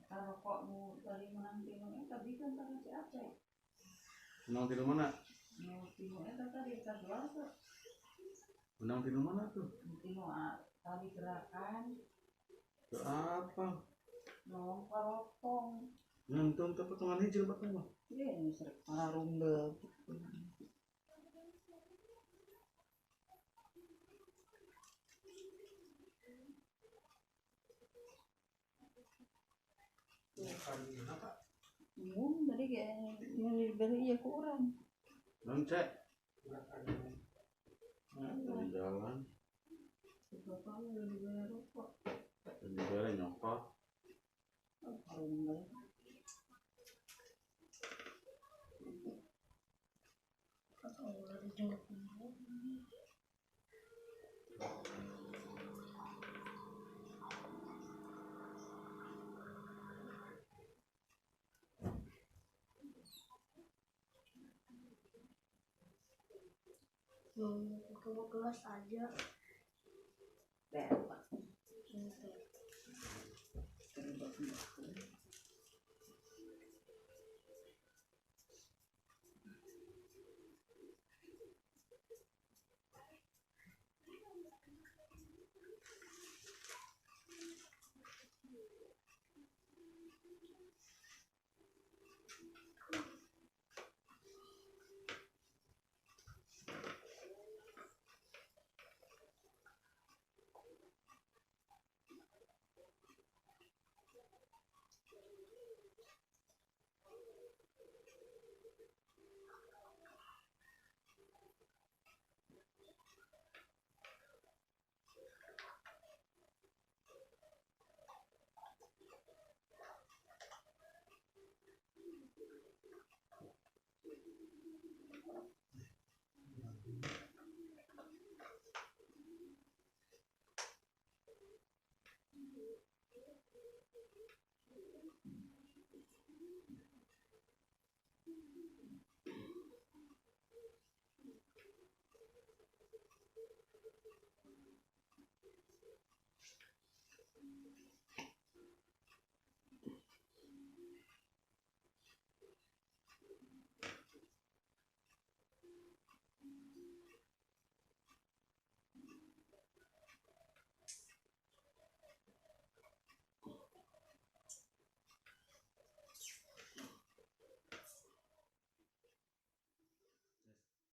Kalau kok mau dari menang timur tadi kan tadi si Aceh. Menang timur mana? Timur tadi kita jual tuh. Menang timur mana tuh? Timur tadi gerakan. Ke apa? No, parotong. Nonton ke potongan hijau bakal mah. Iya, ini sering parung deh. Tadi kayak yang diberi ya kurang. Non cek. Jalan. Bapak udah dibayar rokok. Dibayar nyokot. Kalau gelas aja Bebas.